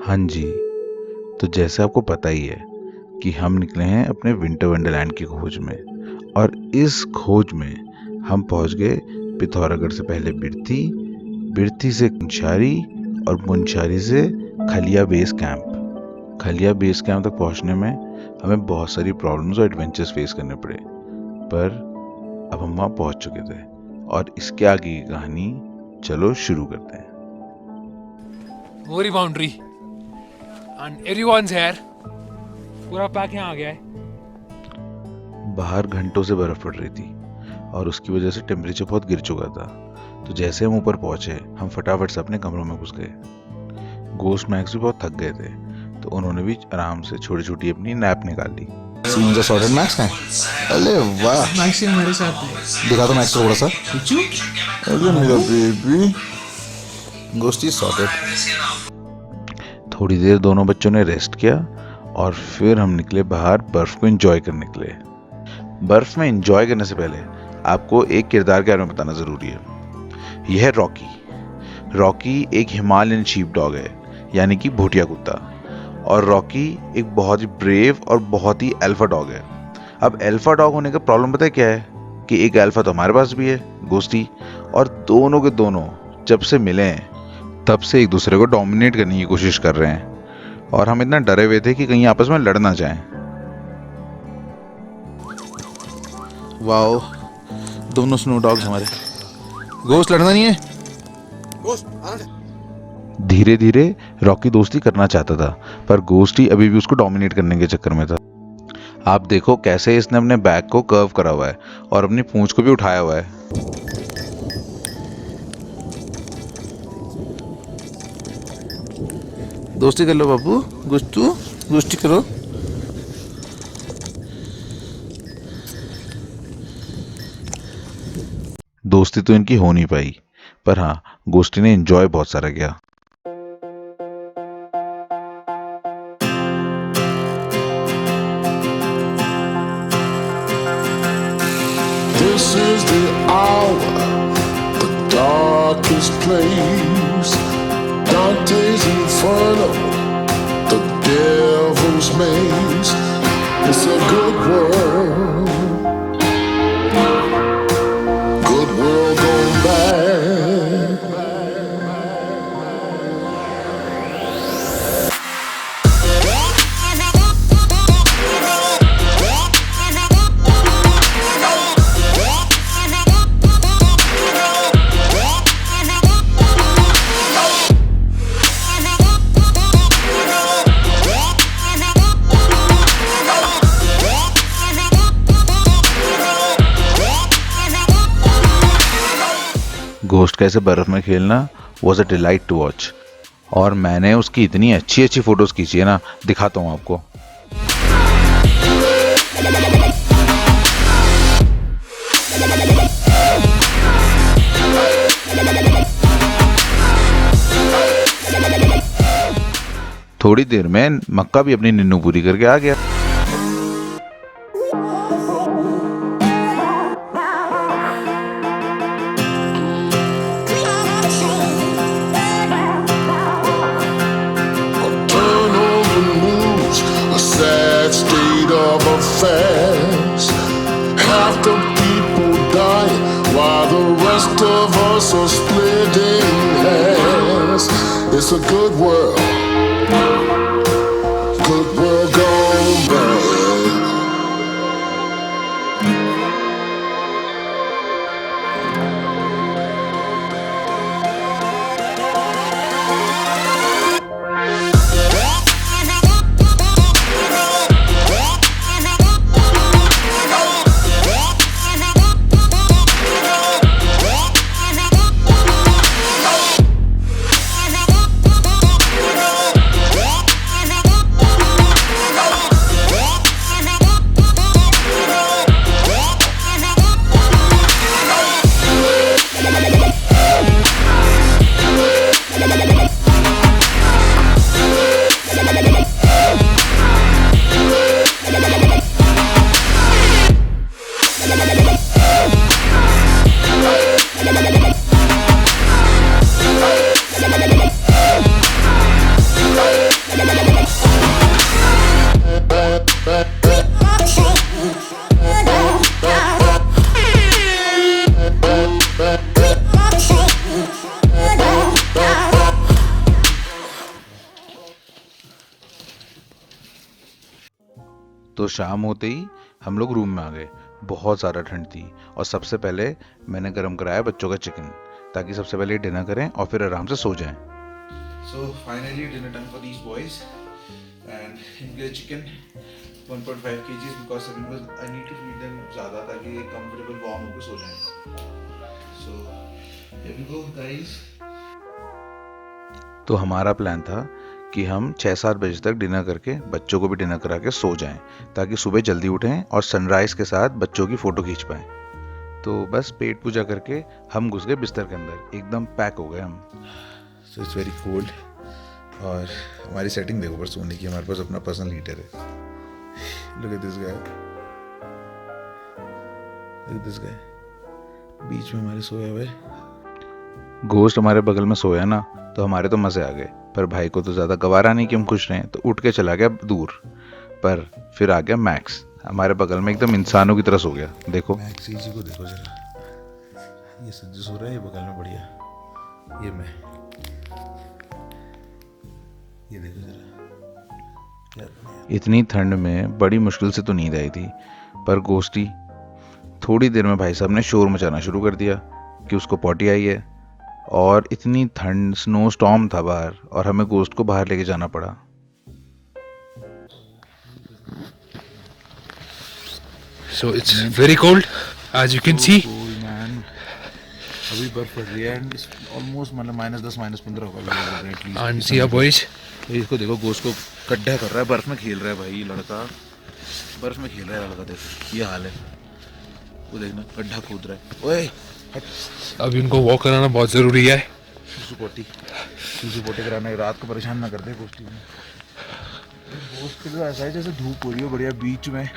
हाँ जी, तो जैसे आपको पता ही है कि हम निकले हैं अपने विंटर वंडरलैंड की खोज में, और इस खोज में हम पहुंच गए पिथौरागढ़ से पहले बिरथी, बिरथी से मुंशारी और मुंशारी से खलिया बेस कैंप। खलिया बेस कैंप तक पहुंचने में हमें बहुत सारी प्रॉब्लम्स और एडवेंचर्स फेस करने पड़े, पर अब हम वहां पहुंच चुके थे और इसके आगे की कहानी चलो शुरू करते हैं। वो रही बाउंड्री एंड एवरीवनस हियर। पूरा पैक यहाँ आ गया है। बाहर घंटों से बर्फ पड़ रही थी और उसकी वजह से टेम्परेचर बहुत गिर चुका था। तो जैसे हम ऊपर पहुंचे हम फटाफट से अपने कमरों में घुस गए। गोस्ट मैक्स भी बहुत थक गए थे, तो उन्होंने भी आराम से छोटी छोटी अपनी नैप निकाल ली। मुझे सॉर्टेड मैक्स है। अरे वाह, मैक्स ही मेरे साथ है। दिखा दो मैक्स को थोड़ा सा। पूछू? अरे मेरा बेबी, गोश्ती सॉर्टेड। थोड़ी देर दोनों बच्चों ने रेस्ट किया और फिर हम निकले बाहर बर्फ को एंजॉय करने के लिए। बर्फ में एंजॉय करने से पहले आपको एक किरदार के बारे में बताना जरूरी है। यह है रॉकी। रॉकी एक हिमालयन शीप डॉग है, यानी कि भूटिया कुत्ता। और रॉकी एक बहुत ही ब्रेव और बहुत ही अल्फा डॉग है। अब अल्फा डॉग होने का प्रॉब्लम पता है क्या है, कि एक अल्फा तो हमारे पास भी है, गोस्टी, और दोनों के दोनों जब से मिले हैं तब से एक दूसरे को डोमिनेट करने की कोशिश कर रहे हैं, और हम इतना डरे हुए थे कि कहीं आपस में लड़ ना जाएं। वाओ, दोनों स्नो डॉग्स हमारे। गोश्त लड़ना नहीं है। धीरे धीरे रॉकी दोस्ती करना चाहता था, पर गोस्टी अभी भी उसको डोमिनेट करने के चक्कर में था। आप देखो कैसे इसने अपने बैक को कर्व करा हुआ है और अपनी पूंछ को भी उठाया हुआ है। दोस्ती कर लो बाबू, गोश्ती करो। दोस्ती तो इनकी हो नहीं पाई, पर हाँ, गोस्टी ने एंजॉय बहुत सारा किया। This is the hour, the darkest place. Dante's Inferno, the devil's maze. It's a good world gone bad. Ghost का ऐसे बर्फ में खेलना was a delight to watch, और मैंने उसकी इतनी अच्छी अच्छी फोटोज खींची है ना, दिखाता हूँ आपको। थोड़ी देर में मक्का भी अपनी निन्नू पूरी करके आ गया। Affairs. Half the people die while the rest of us are splitting hairs. It's a good world gone bad. तो शाम होते ही हम लोग रूम में आ गए। बहुत ज़्यादा ठंड थी और सबसे पहले मैंने गर्म कराया बच्चों का चिकन, ताकि सबसे पहले डिनर करें और फिर आराम से सो जाएं। So finally dinner time for these boys and इनके लिए chicken 1.5 kgs because I need to feed them ज़्यादा ताकि ये comfortable warm होकर सो जाएं। So here we go guys। तो हमारा प्लान था कि हम 6-7 बजे तक डिनर करके बच्चों को भी डिनर करा के सो जाएं, ताकि सुबह जल्दी उठें और सनराइज के साथ बच्चों की फ़ोटो खींच पाएं। तो बस पेट पूजा करके हम घुस गए बिस्तर के अंदर, एकदम पैक हो गए हम। So it's very cold और हमारी सेटिंग देखो पर सोने की, हमारे पास अपना पर्सनल हीटर है। Look at this guy, look at this guy, बीच में हमारे सोया हुआ है। घोस्ट हमारे बगल में सोया ना, तो हमारे तो मज़े आ गए, पर भाई को तो ज़्यादा गवारा नहीं कि हम खुश रहें, तो उठ के चला गया दूर। पर फिर आ गया मैक्स हमारे बगल में, एकदम इंसानों की तरह सो गया। देखो मैक्स जी को देखो जरा, ये सज्जू सो रहा है, ये बगल में बढ़िया, ये मैं, ये देखो जरा। इतनी ठंड में बड़ी मुश्किल से तो नींद आई थी, पर गोस्टी थोड़ी देर में भाई साहब ने शोर मचाना शुरू कर दिया कि उसको पॉटी आई है। और इतनी ठंड, स्नो स्टॉर्म था बाहर और हमें गोस्ट को बाहर लेके जाना पड़ा। So it's very cold, as you can see. Cold man, अभी बर्फ पड़ रही है एंड ऑलमोस्ट मतलब -10 -15 होगा at least. And see our boys. इसको देखो, गोश्त को गड्ढा कर रहा है, बर्फ में खेल रहा है भाई लड़का, बर्फ में खेल रहा है लड़का, देखो ये हाल है, वो देखना गड्ढा कूद रहा है। ओए अभी उनको वॉक कराना बहुत ज़रूरी है। सूसू पोटी कराना, रात को परेशान ना कर दे गोश्ती में। गोश्त के लिए ऐसा है जैसे धूप हो रही हो बढ़िया बीच में,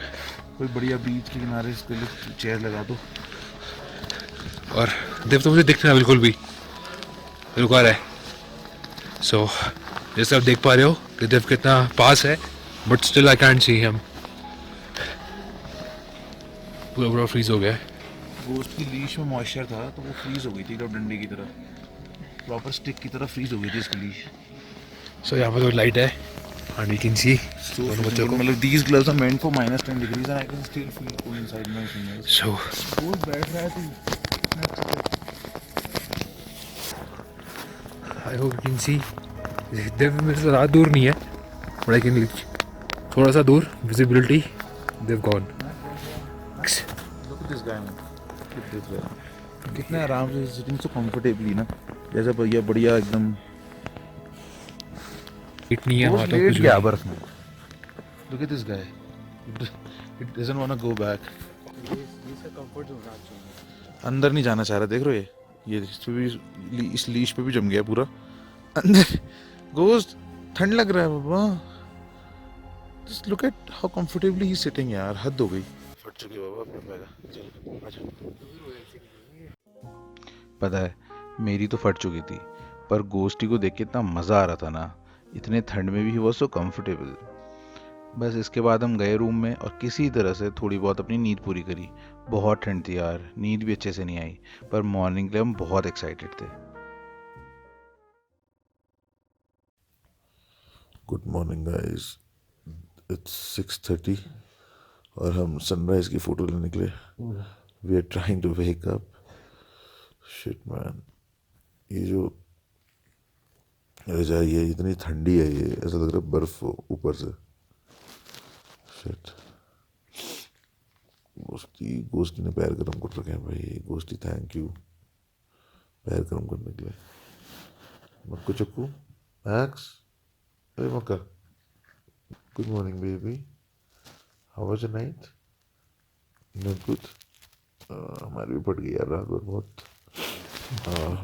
कोई बढ़िया बीच के किनारे इसके लिए चेयर लगा दो। और देव तो मुझे दिख रहा है बिल्कुल भी, रुका रहा है। सो जैसे आप देख पा रहे हो कि देव कितना पास है, but still I can't see him. पूरा पूरा फ्रीज हो गया है। गोश्त की लीश में मॉइस्चर था तो वो फ्रीज हो गई थी, एकदम डंडे की तरह, प्रॉपर स्टिक की तरह फ्रीज हो गई थी इसकी लीश। सो यहाँ पर तो लाइट है एंड वी कैन सी दोनों बच्चों को। मतलब these gloves are meant for -10 degrees and I can still feel cool inside my fingers। सो गोश्त बैठ रहा है तो I hope you can see. Dev मेरे से ज़्यादा दूर नहीं है, बट आई कैन थोड़ा सा दूर visibility. Dev gone. Look at this guy man, look at this guy, कितने आराम से सिटिंग सो कंफर्टेबली ना, जैसा बढ़िया बढ़िया एकदम। इतनी है गोश्त हाथों लेट कुछ गया भी। बर्फ में। Look at this guy, it doesn't want to go back। अंदर नहीं जाना चाह रहा, देख रहे हो ये इस पे भी, इस लीश पे भी जम गया पूरा अंदर। गोश्त ठंड लग रहा है बाबा, just look at how comfortably he sitting यार, हद हो गई। फट चुके बाबा अपना पैगा, चल आजा। पता है मेरी तो फट चुकी थी, पर गोस्टी को देख के इतना मज़ा आ रहा था ना, इतने ठंड में भी ही वॉज सो कंफर्टेबल। बस इसके बाद हम गए रूम में और किसी तरह से थोड़ी बहुत अपनी नींद पूरी करी। बहुत ठंड थी यार, नींद भी अच्छे से नहीं आई, पर मॉर्निंग के लिए हम बहुत एक्साइटेड थे। गुड मॉर्निंग गाइस, इट्स 6:30 और हम सनराइज की फोटो लेने निकले। We are trying to wake up. Shit man, ये जो रजाई है इतनी ठंडी है, ये ऐसा लग रहा है बर्फ हो ऊपर से। शिट, गोश्ती ने पैर गर्म कर रखे हैं भाई। गोश्ती थैंक यू पैर गर्म करने के लिए। मक्कू चक्कू मैक्स, अरे मक्का, good morning baby, how was your night? Not good. हमारी भी फट गई यार रात भर बहुत।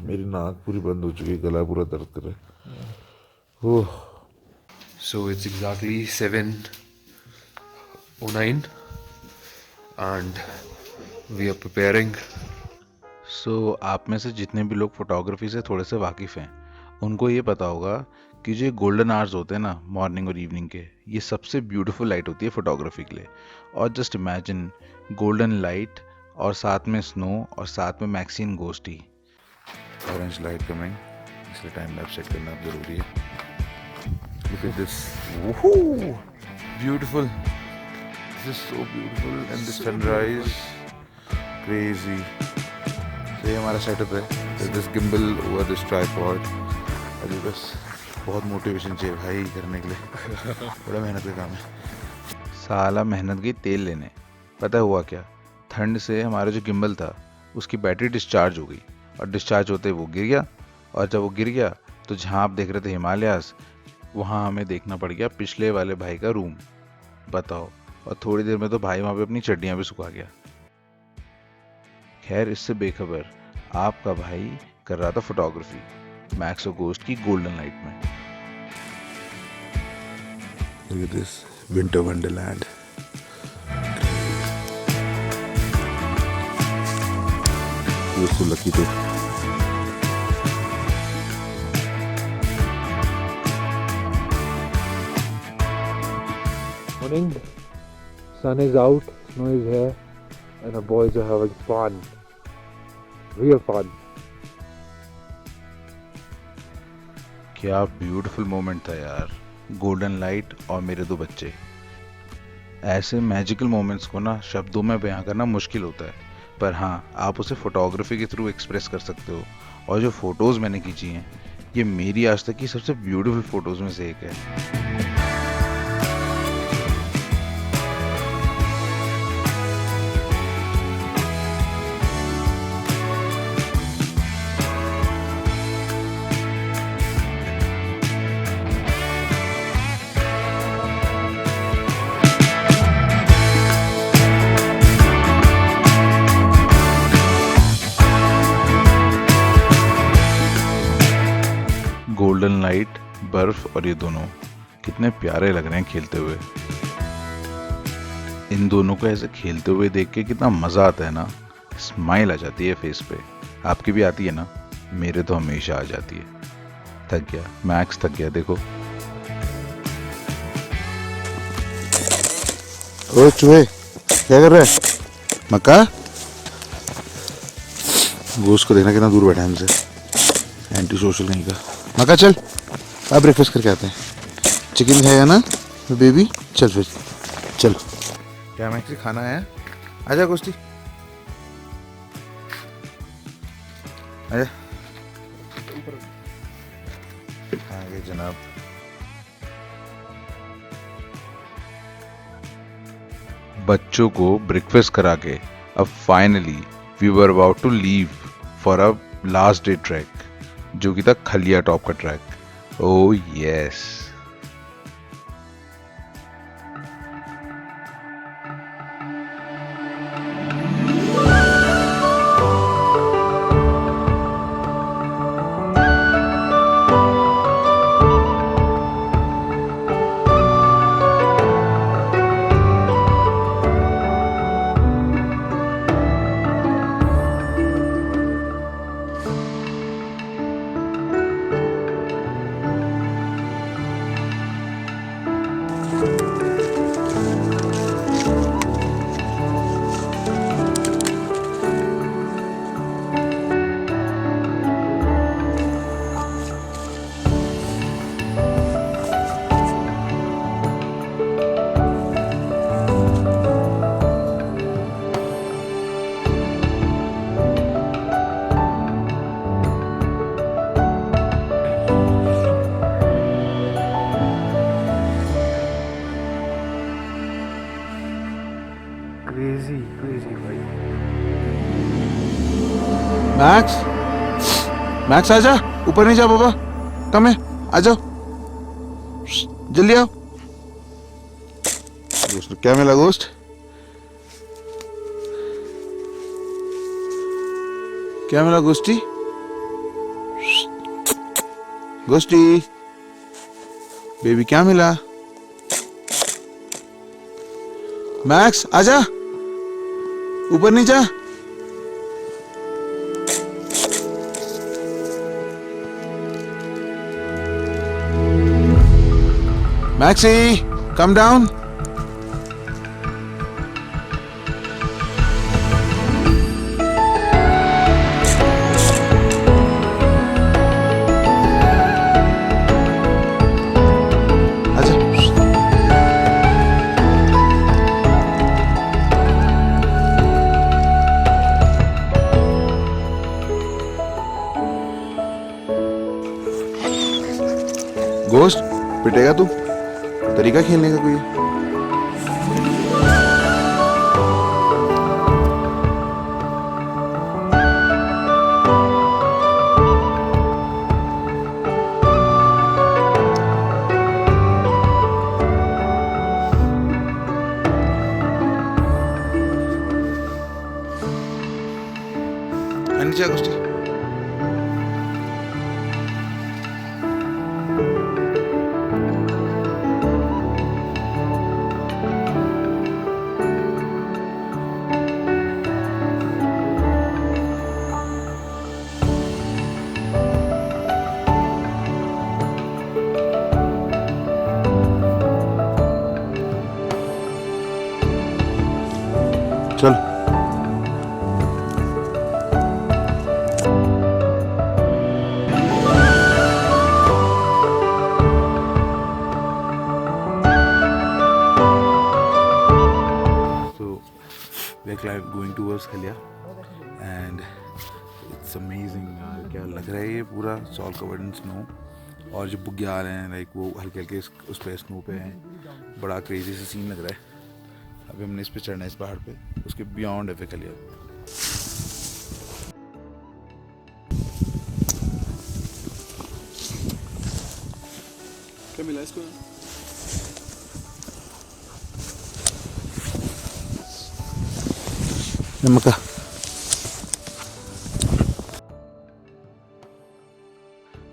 मेरी नाक पूरी बंद हो चुकी है, गला पूरा दर्द कर रहा है। ओह, So it's exactly 7:09 and we are preparing. सो आप में से जितने भी लोग फोटोग्राफी से थोड़े से वाकिफ़ हैं, उनको ये पता होगा कि जो गोल्डन आवर्स होते हैं ना मॉर्निंग और इवनिंग के, ये सबसे ब्यूटीफुल लाइट होती है फोटोग्राफी के लिए। और जस्ट इमेजिन गोल्डन लाइट और साथ में स्नो और साथ में मैक्सिन गोस्टी। ऑरेंज लाइट कमिंग, इसलिए टाइम लैप्स चेक करना जरूरी है। Look at this, beautiful this so beautiful and the sunrise crazy. तो ये हमारा सेटअप है. This gimbal over this tripod. अभी बस बहुत मोटिवेशन चाहिए भाई करने के लिए. बड़ा मेहनत का काम है. साला मेहनत गई तेल लेने. पता हुआ क्या, ठंड से हमारा जो गिम्बल था उसकी बैटरी डिस्चार्ज हो गई और डिस्चार्ज होते वो गिर गया. और जब वो गिर गया तो जहाँ आप देख रहे थे हिमालयास, वहाँ हमें देखना पड़ गया पिछले वाले भाई का रूम. बताओ. और थोड़ी देर में तो भाई वहाँ पे अपनी चड्डियाँ भी सुखा गया. खैर इससे बेखबर आपका भाई कर रहा था फोटोग्राफी मैक्स और गोस्ट की गोल्डन लाइट में. Look at this winter wonderland. You're so lucky to. Morning. Sun is out, snow is here, and our boys are having fun. Real fun. क्या ब्यूटीफुल मोमेंट था यार. Golden light और मेरे दो बच्चे. ऐसे मैजिकल मोमेंट्स को ना शब्दों में बयां करना मुश्किल होता है, पर हाँ आप उसे फोटोग्राफी के थ्रू एक्सप्रेस कर सकते हो. और जो फोटोज़ मैंने खींची हैं ये मेरी आज तक की सबसे ब्यूटीफुल फोटोज़ में से एक है. गोल्डन लाइट, बर्फ और ये दोनों कितने प्यारे लग रहे हैं खेलते हुए. इन दोनों को ऐसे खेलते हुए देख के कितना मज़ा आता है ना. स्माइल आ जाती है फेस पे. आपकी भी आती है ना? मेरे तो हमेशा आ जाती है. थक गया मैक्स, थक गया. देखो ओ चूहे क्या कर रहा है? मक्का गोश्त को देखना कितना दूर बैठा है हमसे. एंटी सोशल कहीं का. मक्का चल आप ब्रेकफास्ट करके आते हैं. चिकन खाएगा ना बेबी? चल फिर चल. क्या मैक्स खाना है? आजा गोश्ती आजा. आगे जनाब. बच्चों को ब्रेकफास्ट करा के अब finally we were about to leave for a last day track, जो कि था खलिया टॉप का track. Oh yes. Max Max आजा. ऊपर नहीं जा बाबा. कम है आ जाओ जल्दी आओ. गोश्त क्या मिला? गोश्त क्या मिला? गोश्ती गोश्ती बेबी क्या मिला? मैक्स आजा. ऊपर नहीं जा. Maxie, come down. आजा. गोश्त पिटेगा तू? तरीका खेलने का कोई है? नीचे आ गोश्ती। चल So we are going towards Khalia and it's amazing यार, क्या लग रहा है ये पूरा सॉल कवर्ड इन स्नो और जो बुग्याल हैं लाइक वो हल्के हल्के उस पे स्नो पे हैं, बड़ा क्रेजी सा सीन लग रहा है। अभी हमने इस पे चढ़ना है इस पहाड़ पे, उसके बियॉन्ड है फिर खलिया। क्या मिला इसको? नमका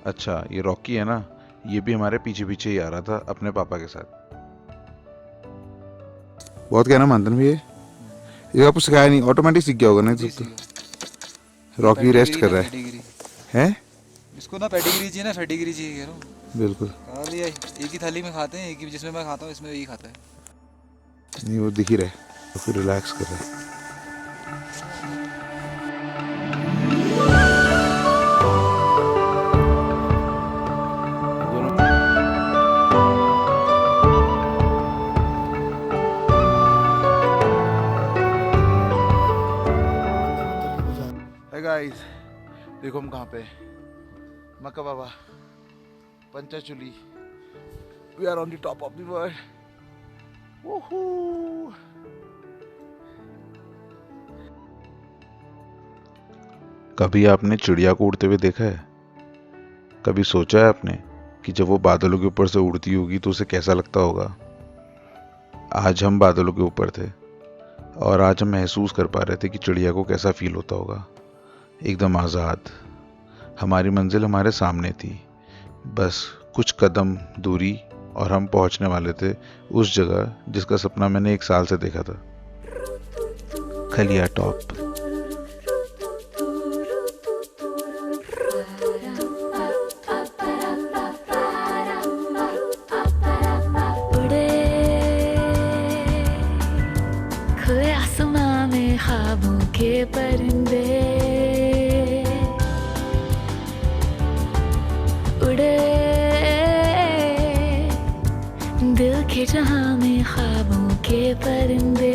अच्छा, ये रॉकी है ना, ये भी हमारे पीछे पीछे ही आ रहा था अपने पापा के साथ। बहुत कहना मानते हैं भैया, ये आपको सिखाया नहीं, ऑटोमेटिक सीख गया होगा ना। तो रॉकी रेस्ट कर रहा है हैं? इसको ना पेडिग्री चाहिए ना, फेडिग्री चाहिए कह रहा हूँ। बिल्कुल खा लिया, एक ही थाली में खाते हैं, एक ही जिसमें मैं खाता हूँ इसमें यही खाता है। नहीं, वो दिख ही रहा है तो फिर रिलैक्स कर रहा है। गाइस देखो हम कहाँ पे, मक्का बाबा Panchachuli, we are on the top of the world. कभी आपने चिड़िया को उड़ते हुए देखा है? कभी सोचा है आपने कि जब वो बादलों के ऊपर से उड़ती होगी तो उसे कैसा लगता होगा? आज हम बादलों के ऊपर थे और आज हम महसूस कर पा रहे थे कि चिड़िया को कैसा फील होता होगा, एकदम आज़ाद। हमारी मंजिल हमारे सामने थी, बस कुछ कदम दूरी और हम पहुंचने वाले थे उस जगह जिसका सपना मैंने 1 साल से देखा था, खलिया टॉप। उड़े खुले आसमां में ख्वाबों के परिंदे, उड़े दिल के जहां में ख्वाबों के परिंदे।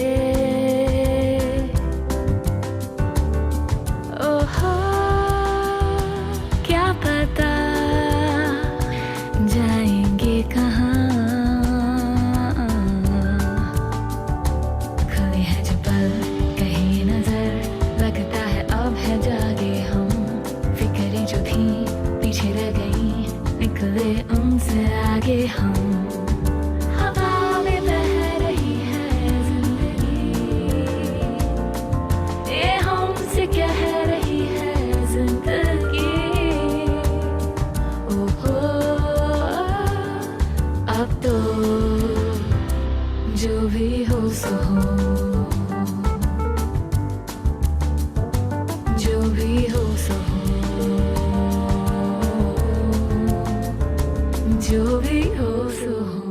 ओहो क्या पता जाएंगे कहाँ, खुले हैं जो पल कहीं नजर, लगता है अब है जागे हम, फिक्रें जो थी पीछे रह गई, निकले उनसे आगे हम। हवा में बह रही है जिंदगी, ये हमसे कह रही है जिंदगी। ओहो अब तो जो भी हो सो हो, जो भी हो सो हो, जो भी हो सो हो।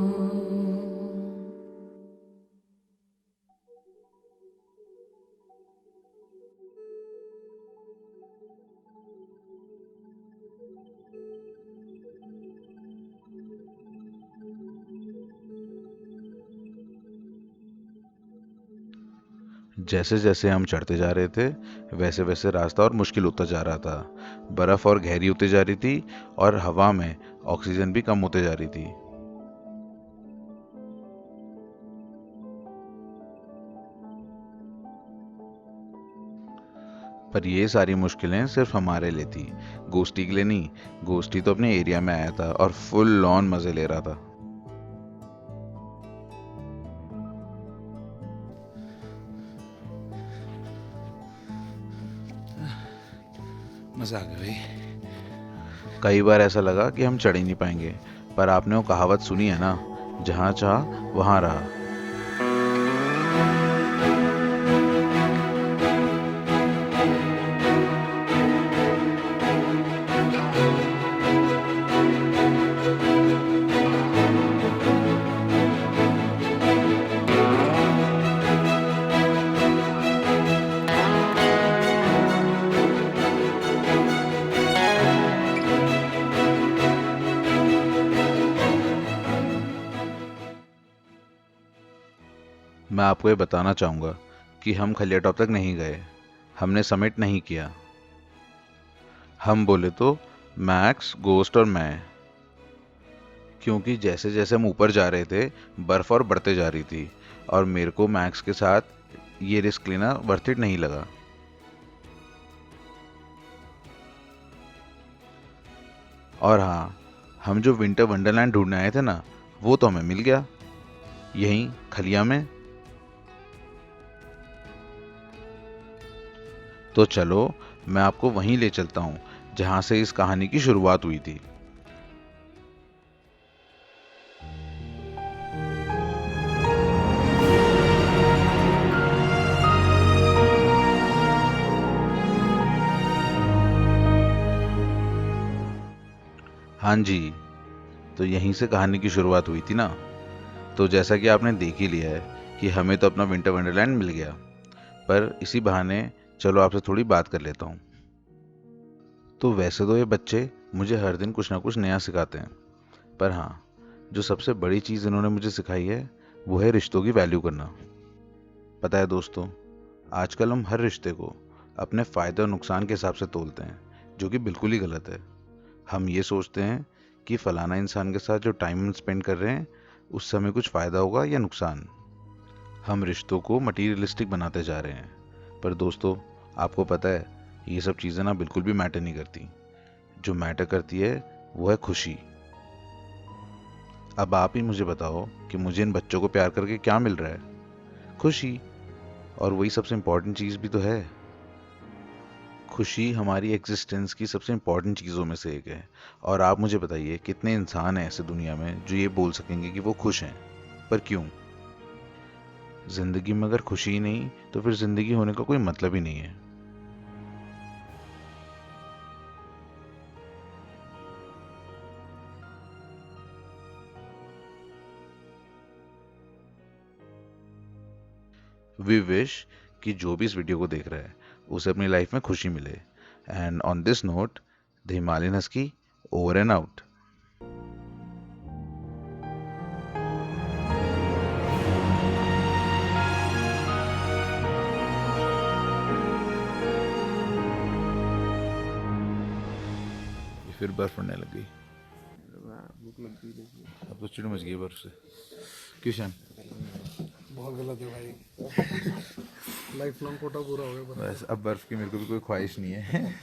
जैसे जैसे हम चढ़ते जा रहे थे वैसे वैसे रास्ता और मुश्किल होता जा रहा था। बर्फ़ और गहरी होती जा रही थी और हवा में ऑक्सीजन भी कम होते जा रही थी। पर ये सारी मुश्किलें सिर्फ हमारे लिए थी, गोस्टी के लिए नहीं। गोस्टी तो अपने एरिया में आया था और फुल ऑन मजे ले रहा था। मजा आ गया भाई। कई बार ऐसा लगा कि हम चढ़ ही नहीं पाएंगे, पर आपने वो कहावत सुनी है ना, जहाँ चाह वहाँ रहा। मैं आपको ये बताना चाहूँगा कि हम खलिया टॉप तक नहीं गए, हमने समिट नहीं किया। हम बोले तो मैक्स, गोस्ट और मैं, क्योंकि जैसे जैसे हम ऊपर जा रहे थे बर्फ़ और बढ़ते जा रही थी और मेरे को मैक्स के साथ ये रिस्क लेना वर्थ इट नहीं लगा। और हाँ, हम जो विंटर वंडरलैंड ढूंढने आए थे ना, वो तो हमें मिल गया, यहीं खलिया में। तो चलो मैं आपको वहीं ले चलता हूँ जहाँ से इस कहानी की शुरुआत हुई थी। हाँ जी, तो यहीं से कहानी की शुरुआत हुई थी ना। तो जैसा कि आपने देख ही लिया है कि हमें तो अपना विंटर वंडरलैंड मिल गया, पर इसी बहाने चलो आपसे थोड़ी बात कर लेता हूँ। तो वैसे तो ये बच्चे मुझे हर दिन कुछ ना कुछ नया सिखाते हैं, पर हाँ, जो सबसे बड़ी चीज़ इन्होंने मुझे सिखाई है वो है रिश्तों की वैल्यू करना। पता है दोस्तों, आजकल हम हर रिश्ते को अपने फ़ायदे और नुकसान के हिसाब से तोलते हैं, जो कि बिल्कुल ही गलत है। हम ये सोचते हैं कि फलाना इंसान के साथ जो टाइम हम स्पेंड कर रहे हैं उससे हमें कुछ फ़ायदा होगा या नुकसान। हम रिश्तों को मटीरियलिस्टिक बनाते जा रहे हैं, पर दोस्तों आपको पता है ये सब चीज़ें ना बिल्कुल भी मैटर नहीं करती। जो मैटर करती है वो है खुशी। अब आप ही मुझे बताओ कि मुझे इन बच्चों को प्यार करके क्या मिल रहा है? खुशी। और वही सबसे इम्पोर्टेंट चीज़ भी तो है। खुशी हमारी एग्जिस्टेंस की सबसे इम्पोर्टेंट चीज़ों में से एक है। और आप मुझे बताइए कितने इंसान हैं ऐसे दुनिया में जो ये बोल सकेंगे कि वो खुश हैं, पर क्यों? जिंदगी में अगर खुशी ही नहीं तो फिर जिंदगी होने का कोई मतलब ही नहीं है। वी विश कि जो भी इस वीडियो को देख रहा है उसे अपनी लाइफ में खुशी मिले। And on this note, the Himalayan husky over and out. फिर बर्फ पड़ने लग गई। अब तो चिड़ मच गई बर्फ से। क्यों शान? बहुत गलत है भाई। लाइफ लॉन्ग कोटा पूरा हो गया। बस अब बर्फ की मेरे को भी कोई ख्वाहिश नहीं है।